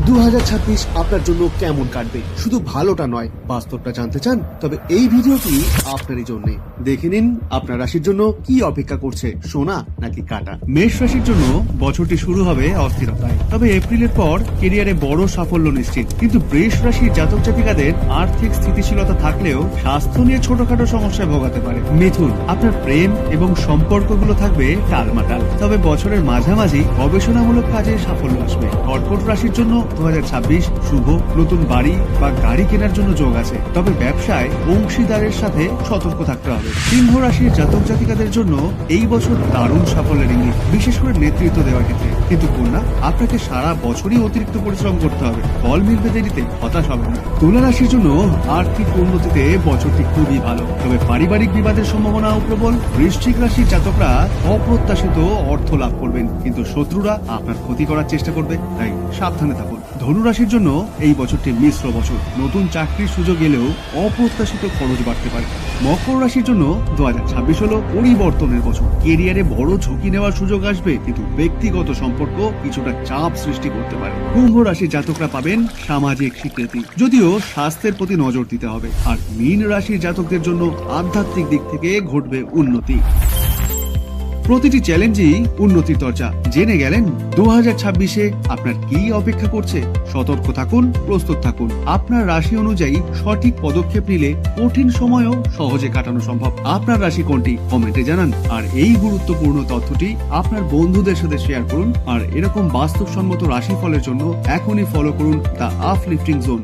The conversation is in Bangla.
2026 আপনার জন্য কেমন কাটবে শুধু ভালোটা নয় বাস্তবটা জানতে চান তবে এই ভিডিওটি আপনারই জন্য। দেখে নিন আপনার রাশির জন্য কি অপেক্ষা করছে, সোনা নাকি কাটা। মেষ রাশির জন্য বছরটি শুরু হবে অস্থিরতায়, তবে এপ্রিলের পর কেরিয়ারে বড় সাফল্য নিশ্চিত। কিন্তু বৃষ রাশির জাতক জাতিকাদের আর্থিক স্থিতিশীলতা থাকলেও স্বাস্থ্য নিয়ে ছোটখাটো সমস্যায় ভোগাতে পারে। মিথুন, আপনার প্রেম এবং সম্পর্কগুলো থাকবে টালমাটাল, তবে বছরের মাঝামাঝি গবেষণামূলক কাজে সাফল্য আসবে। কর্কট রাশির জন্য 2026 শুভ, নতুন বাড়ি বা গাড়ি কেনার জন্য যোগ আছে, তবে ব্যবসায় অংশীদারের সাথে সতর্ক থাকতে হবে। সিংহ রাশির জাতক জাতিকাদের জন্য এই বছর দারুণ সাফল্যের ইঙ্গিত, বিশেষ করে নেতৃত্ব দেওয়ার ক্ষেত্রে। কিন্তু কন্যা, আপনাকে সারা বছরই অতিরিক্ত পরিশ্রম করতে হবে, ফল মিলবে দেরিতে, হতাশ হবে না। তুলা রাশির জন্য আর্থিক উন্নতিতে বছরটি খুবই ভালো, তবে পারিবারিক বিবাদের সম্ভাবনাও প্রবল। বৃশ্চিক রাশির জাতকরা অপ্রত্যাশিত অর্থ লাভ করবেন, কিন্তু শত্রুরা আপনার ক্ষতি করার চেষ্টা করবে, তাই সাবধানে থাকুন। ধনু রাশির জন্য এই বছরটি মিশ্র বছর, নতুন চাকরির সুযোগ এলেও অপ্রত্যাশিত খরচ বাড়তে পারে। মকর রাশির জন্য 2026 হলো পরিবর্তনের বছর, কেরিয়ারে বড় ঝুঁকি নেওয়ার সুযোগ আসবে, কিন্তু ব্যক্তিগত সম্পর্ক কিছুটা চাপ সৃষ্টি করতে পারে। কুম্ভ রাশির জাতকরা পাবেন সামাজিক স্বীকৃতি, যদিও স্বাস্থ্যের প্রতি নজর দিতে হবে। আর মীন রাশির জাতকদের জন্য আধ্যাত্মিক দিক থেকে ঘটবে উন্নতি। প্রতিটি চ্যালেঞ্জই উন্নতির দরজা। জেনে গেলেন 2026-এ আপনার কি অপেক্ষা করছে। সতর্ক থাকুন, প্রস্তুত থাকুন। আপনার রাশি অনুযায়ী সঠিক পদক্ষেপ নিলে কঠিন সময়ও সহজে কাটানো সম্ভব। আপনার রাশি কোনটি কমেন্টে জানান, আর এই গুরুত্বপূর্ণ তথ্যটি আপনার বন্ধুদের সাথে শেয়ার করুন। আর এরকম বাস্তবসম্মত রাশিফলের জন্য এখনই ফলো করুন দ্য আপলিফটিং জোন।